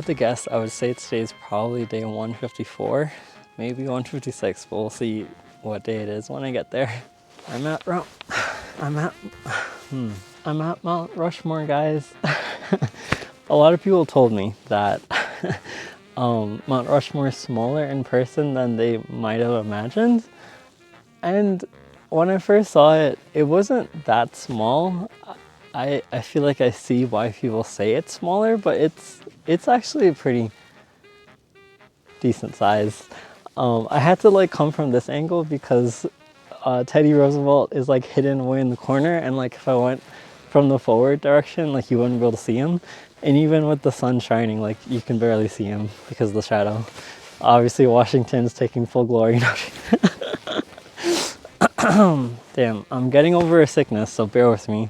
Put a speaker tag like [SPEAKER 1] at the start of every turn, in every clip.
[SPEAKER 1] had to guess, I would say today's probably day 154, maybe 156, but we'll see what day it is when I get there. I'm at Mount Rushmore, guys. A lot of people told me that Mount Rushmore is smaller in person than they might have imagined. And when I first saw it, it wasn't that small. I feel like I see why people say it's smaller, but it's actually a pretty decent size. I had to like come from this angle because Teddy Roosevelt is like hidden away in the corner, and like if I went from the forward direction, like you wouldn't be able to see him. And even with the sun shining, like you can barely see him because of the shadow. Obviously Washington's taking full glory. Damn, I'm getting over a sickness, so bear with me.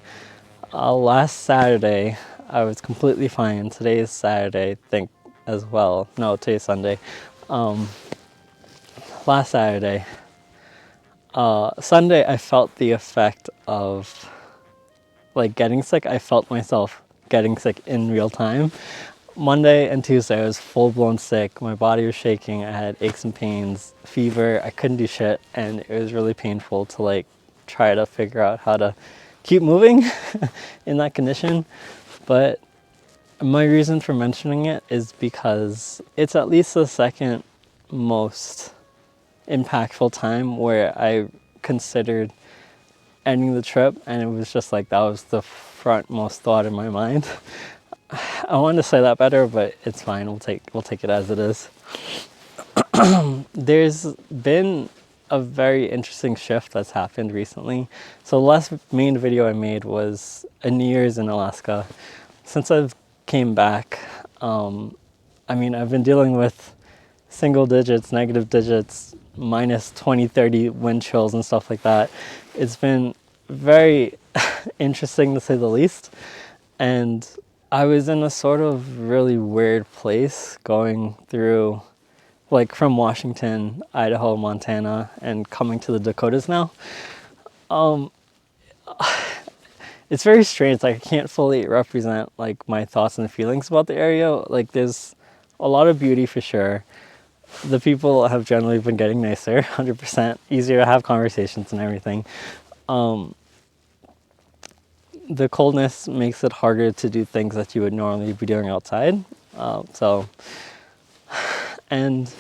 [SPEAKER 1] Last Saturday, I was completely fine. Today is Saturday, I think, as well. No, today's Sunday. Last Saturday. Sunday, I felt the effect of like getting sick. I felt myself getting sick in real time. Monday and Tuesday, I was full-blown sick. My body was shaking. I had aches and pains, fever. I couldn't do shit, and it was really painful to like try to figure out how to keep moving in that condition. But my reason for mentioning it is because it's at least the second most impactful time where I considered ending the trip, and it was just like that was the frontmost thought in my mind. I wanted to say that better, but it's fine. We'll take it as it is. There's been a very interesting shift that's happened recently. So the last main video I made was a New Year's in Alaska. Since I've came back, I mean, I've been dealing with single digits, negative digits, minus 20, 30 wind chills and stuff like that. It's been very interesting to say the least. And I was in a sort of really weird place going through, like from Washington, Idaho, Montana, and coming to the Dakotas now. It's very strange. Like I can't fully represent like my thoughts and feelings about the area. Like there's a lot of beauty for sure. The people have generally been getting nicer, 100%, easier to have conversations and everything. The coldness makes it harder to do things that you would normally be doing outside. And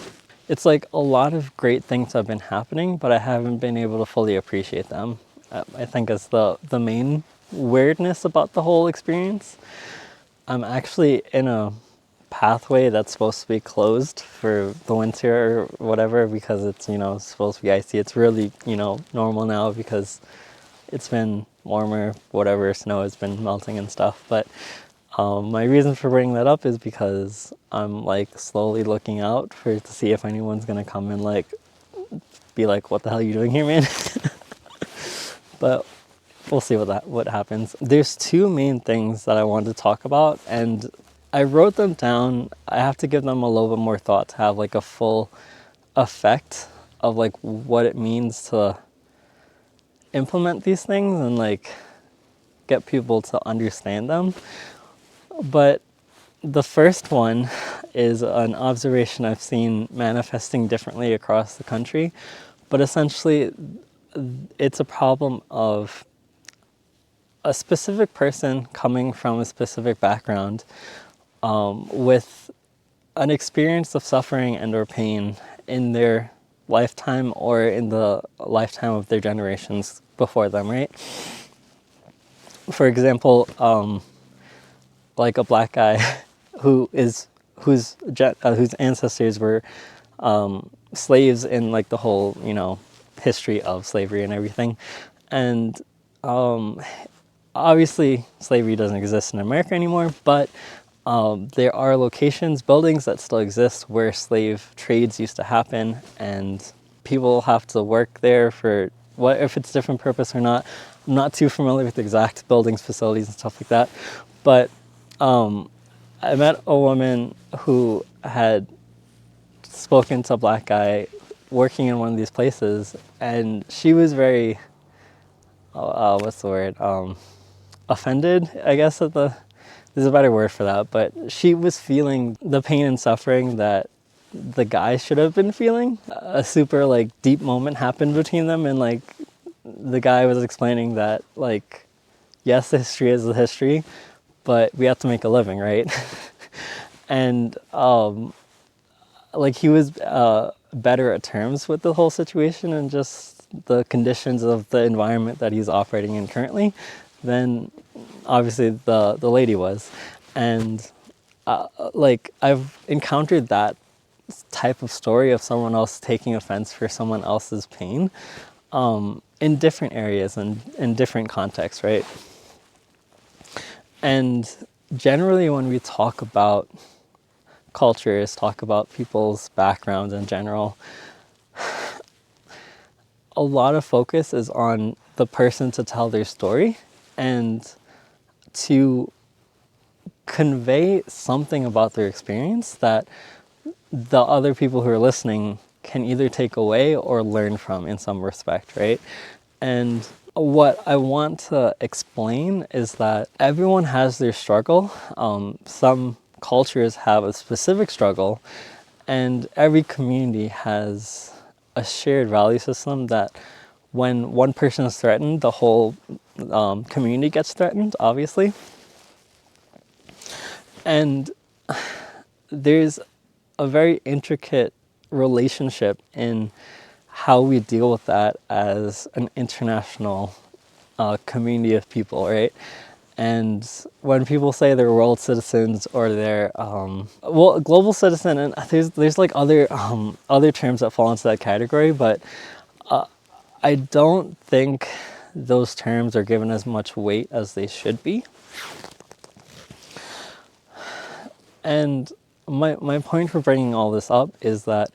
[SPEAKER 1] it's like a lot of great things have been happening, but I haven't been able to fully appreciate them. I think is the main weirdness about the whole experience. I'm actually in a pathway that's supposed to be closed for the winter or whatever because it's, you know, supposed to be icy. It's really, you know, normal now because it's been warmer, whatever, snow has been melting and stuff. But my reason for bringing that up is because I'm like slowly looking out to see if anyone's gonna come and like be like, what the hell are you doing here, man? But we'll see what happens. There's two main things that I wanted to talk about, and I wrote them down. I have to give them a little bit more thought to have like a full effect of like what it means to implement these things and like get people to understand them. But the first one is an observation I've seen manifesting differently across the country, but essentially it's a problem of a specific person coming from a specific background with an experience of suffering and or pain in their lifetime or in the lifetime of their generations before them, right? For example, like a black guy whose ancestors were slaves in like the whole, you know, history of slavery and everything. And obviously slavery doesn't exist in America anymore, but there are locations, buildings that still exist where slave trades used to happen, and people have to work there for what, if it's different purpose or not. I'm not too familiar with exact buildings, facilities, and stuff like that. But I met a woman who had spoken to a black guy working in one of these places, and she was very, what's the word? Offended, I guess, at the there's a better word for that, but she was feeling the pain and suffering that the guy should have been feeling. A super like deep moment happened between them, and like the guy was explaining that like, yes, the history is the history, but we have to make a living, right? And like he was better at terms with the whole situation and just the conditions of the environment that he's operating in currently than obviously the lady was. And like I've encountered that type of story of someone else taking offense for someone else's pain in different areas and in different contexts, right? And generally when we talk about cultures, talk about people's backgrounds in general, a lot of focus is on the person to tell their story and to convey something about their experience that the other people who are listening can either take away or learn from in some respect, right? And what I want to explain is that everyone has their struggle. Some cultures have a specific struggle, and every community has a shared value system that when one person is threatened, the whole community gets threatened, obviously. And there's a very intricate relationship in how we deal with that as an international community of people, right? And when people say they're world citizens or they're well, global citizen, and there's like other terms that fall into that category, but I don't think those terms are given as much weight as they should be. And my point for bringing all this up is that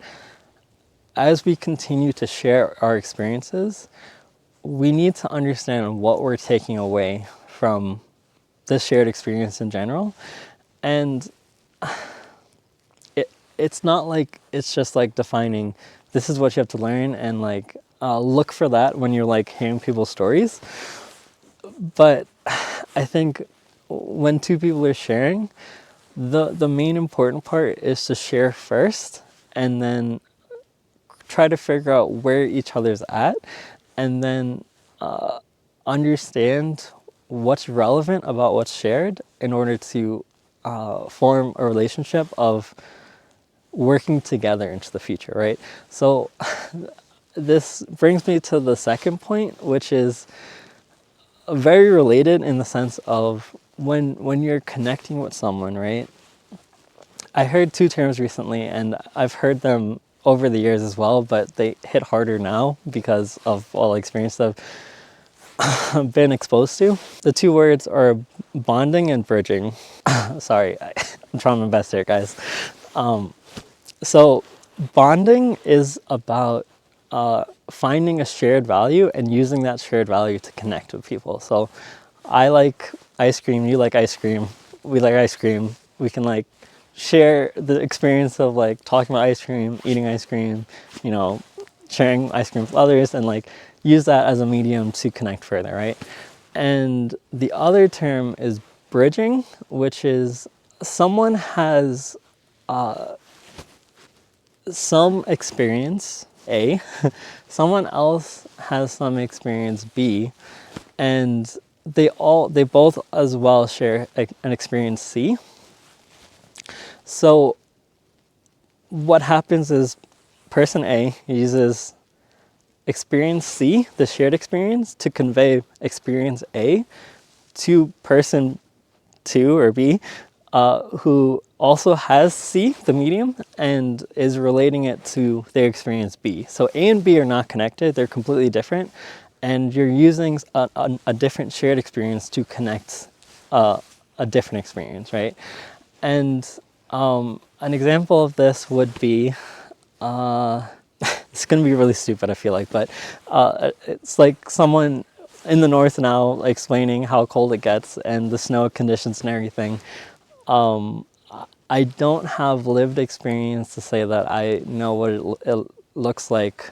[SPEAKER 1] as we continue to share our experiences, we need to understand what we're taking away from this shared experience in general. And it's not like it's just like defining this is what you have to learn and like look for that when you're like hearing people's stories. But I think when two people are sharing, the main important part is to share first and then try to figure out where each other's at and then understand what's relevant about what's shared in order to form a relationship of working together into the future, right? So this brings me to the second point, which is very related in the sense of when you're connecting with someone, right? I heard two terms recently, and I've heard them over the years as well, but they hit harder now because of all the experience that I've been exposed to. The two words are bonding and bridging. Sorry, I'm trying my best here, guys. So bonding is about finding a shared value and using that shared value to connect with people. So I like ice cream, you like ice cream, we like ice cream. We can like share the experience of like talking about ice cream, eating ice cream, you know, sharing ice cream with others and like use that as a medium to connect further, right? And the other term is bridging, which is someone has some experience A, someone else has some experience B, and they both as well share an experience C. So what happens is person A uses experience C, the shared experience, to convey experience A to person 2 or B, who also has C, the medium, and is relating it to their experience B. So A and B are not connected, they're completely different, and you're using a different shared experience to connect a different experience, right? And an example of this would be, it's going to be really stupid, I feel like, but it's like someone in the north now explaining how cold it gets and the snow conditions and everything. I don't have lived experience to say that I know what it looks like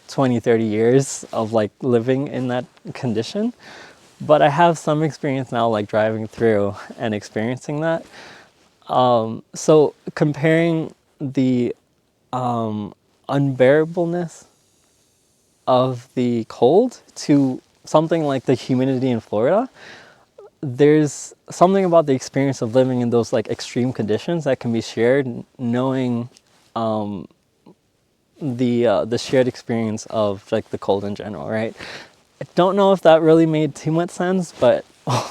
[SPEAKER 1] 20, 30 years of like living in that condition. but I have some experience now, like driving through and experiencing that. So comparing the unbearableness of the cold to something like the humidity in Florida, there's something about the experience of living in those like extreme conditions that can be shared, knowing the shared experience of like the cold in general, right? I don't know if that really made too much sense, but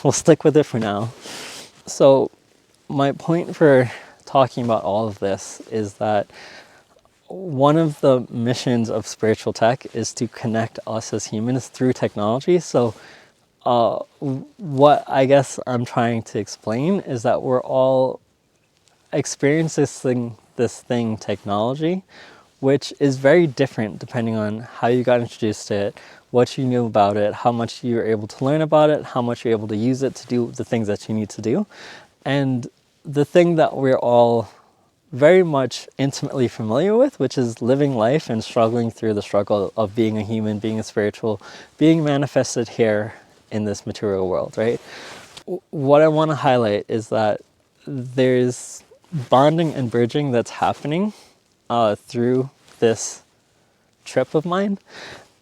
[SPEAKER 1] we'll stick with it for now. So my point for talking about all of this is that one of the missions of spiritual tech is to connect us as humans through technology. So what I guess I'm trying to explain is that we're all experiencing this thing, technology, which is very different depending on how you got introduced to it, what you knew about it, how much you were able to learn about it, how much you're able to use it to do the things that you need to do. And the thing that we're all very much intimately familiar with, which is living life and struggling through the struggle of being a human, being a spiritual, being manifested here in this material world, right? What I want to highlight is that there's bonding and bridging that's happening through this trip of mine.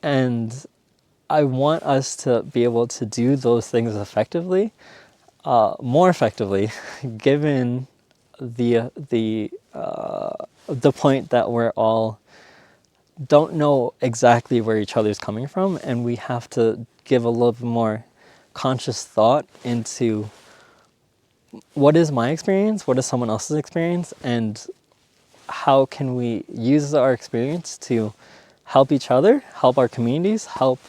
[SPEAKER 1] And I want us to be able to do those things effectively, more effectively, given the point that we're all don't know exactly where each other's coming from, and we have to give a little bit more conscious thought into what is my experience, what is someone else's experience, and how can we use our experience to help each other, help our communities, help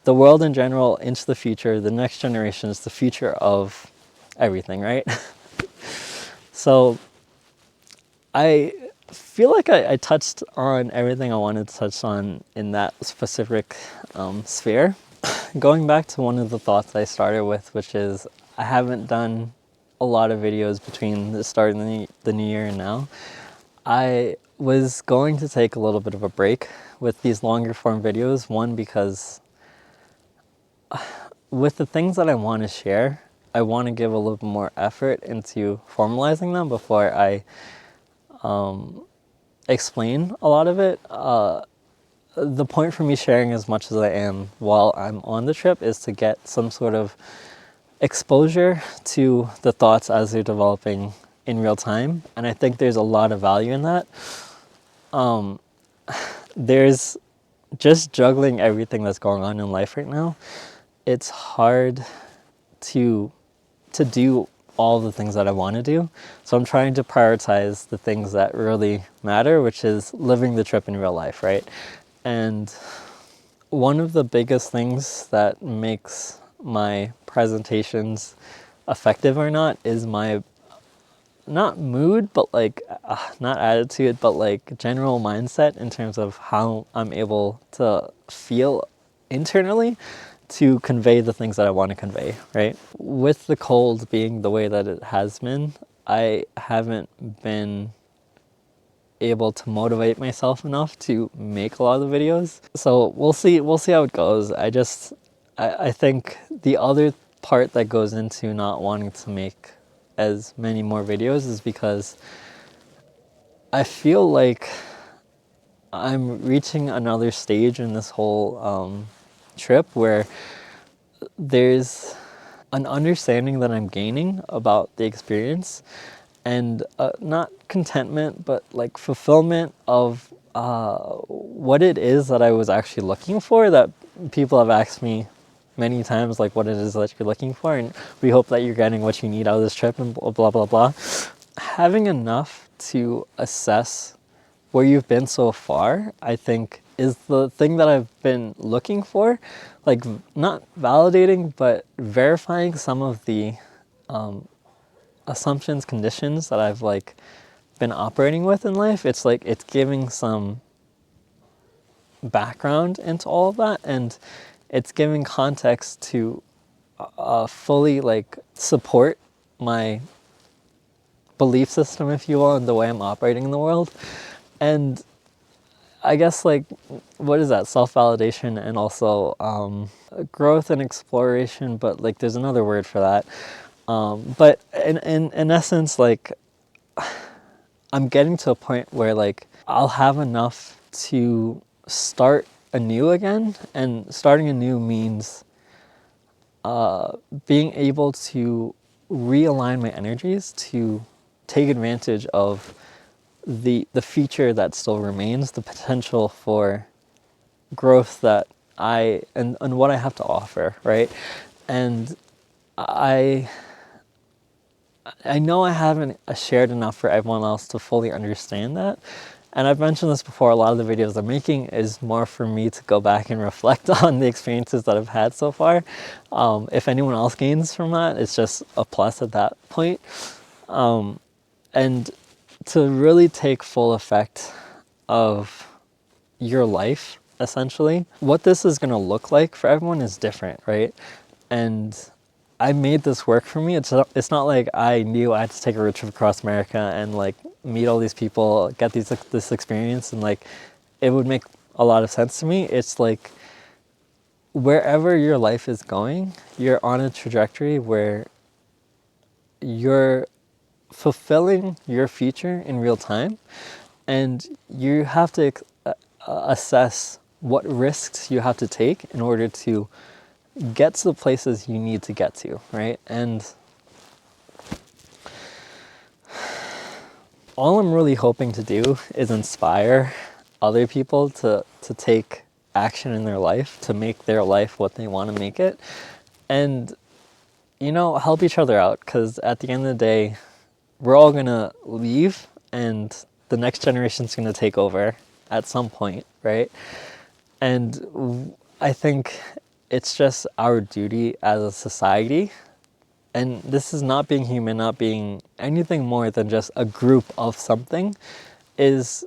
[SPEAKER 1] the world in general into the future, the next generations, the future of everything, right? So I feel like I touched on everything I wanted to touch on in that specific sphere. Going back to one of the thoughts I started with, which is I haven't done a lot of videos between the start of the new year and now. I was going to take a little bit of a break with these longer form videos. One, because with the things that I want to share, I want to give a little bit more effort into formalizing them before I explain a lot of it. The point for me sharing as much as I am while I'm on the trip is to get some sort of exposure to the thoughts as they're developing in real time. And I think there's a lot of value in that. There's just juggling everything that's going on in life right now. It's hard to do all the things that I want to do. So I'm trying to prioritize the things that really matter, which is living the trip in real life, right? And one of the biggest things that makes my presentations effective or not is my not mood, but like not attitude, but like general mindset in terms of how I'm able to feel internally to convey the things that I want to convey, right? With the cold being the way that it has been, I haven't been able to motivate myself enough to make a lot of the videos. So we'll see how it goes. I think the other part that goes into not wanting to make as many more videos is because I feel like I'm reaching another stage in this whole trip where there's an understanding that I'm gaining about the experience, and not contentment, but like fulfillment of what it is that I was actually looking for, that people have asked me many times, like what it is that you're looking for, and we hope that you're getting what you need out of this trip, and blah, blah, blah, blah. Having enough to assess where you've been so far, I think, is the thing that I've been looking for. Like, not validating, but verifying some of the assumptions, conditions that I've like been operating with in life. It's like it's giving some background into all of that, and it's giving context to fully like support my belief system, if you will, and the way I'm operating in the world. And I guess like, what is that? Self-validation and also growth and exploration, but like there's another word for that. But in essence, like I'm getting to a point where like I'll have enough to start anew again, and starting anew means being able to realign my energies to take advantage of the feature that still remains, the potential for growth that and what I have to offer, right? And I I know I haven't shared enough for everyone else to fully understand that. And I've mentioned this before, a lot of the videos I'm making is more for me to go back and reflect on the experiences that I've had so far. If anyone else gains from that, it's just a plus at that point. And to really take full effect of your life, essentially, what this is going to look like for everyone is different, right? And I made this work for me. It's not like I knew I had to take a road trip across America and like meet all these people, get this experience, and like it would make a lot of sense to me. It's like wherever your life is going, you're on a trajectory where you're fulfilling your future in real time, and you have to assess what risks you have to take in order to get to the places you need to get to, right? And all I'm really hoping to do is inspire other people to take action in their life, to make their life what they want to make it, and, you know, help each other out, because at the end of the day, we're all going to leave and the next generation's going to take over at some point, right? And I think it's just our duty as a society, and this is not being human, not being anything more than just a group of something, is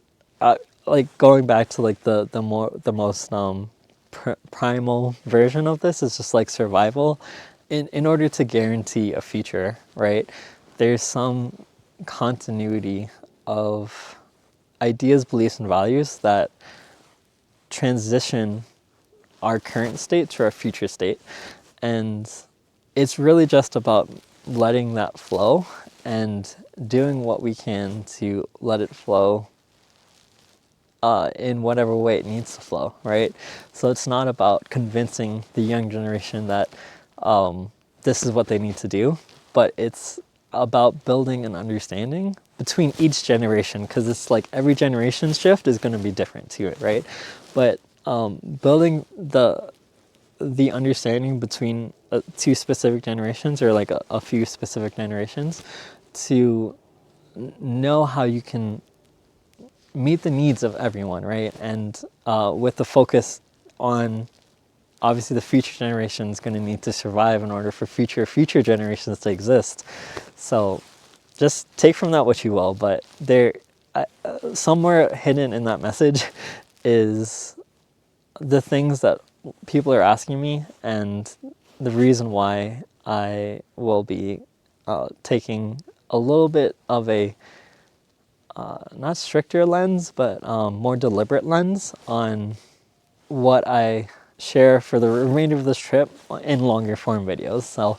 [SPEAKER 1] like going back to like the most primal version of this is just like survival. In order to guarantee a future, right? There's some continuity of ideas, beliefs, and values that transition our current state to our future state. And it's really just about letting that flow and doing what we can to let it flow in whatever way it needs to flow, right? So it's not about convincing the young generation that this is what they need to do, but it's about building an understanding between each generation, because it's like every generation's shift is going to be different to it, right? But building the understanding between two specific generations, or like a few specific generations, to know how you can meet the needs of everyone, right? And with the focus on, obviously, the future generation is going to need to survive in order for future generations to exist. So just take from that what you will, but there, somewhere hidden in that message is the things that people are asking me, and the reason why I will be taking a little bit of a not stricter lens, but more deliberate lens on what I share for the remainder of this trip in longer form videos. So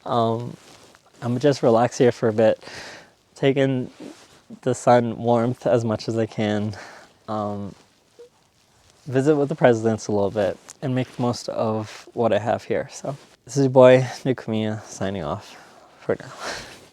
[SPEAKER 1] I'm gonna just relax here for a bit, take in the sun warmth as much as I can, visit with the presidents a little bit, and make the most of what I have here. So this is your boy, Nukumiya, signing off for now.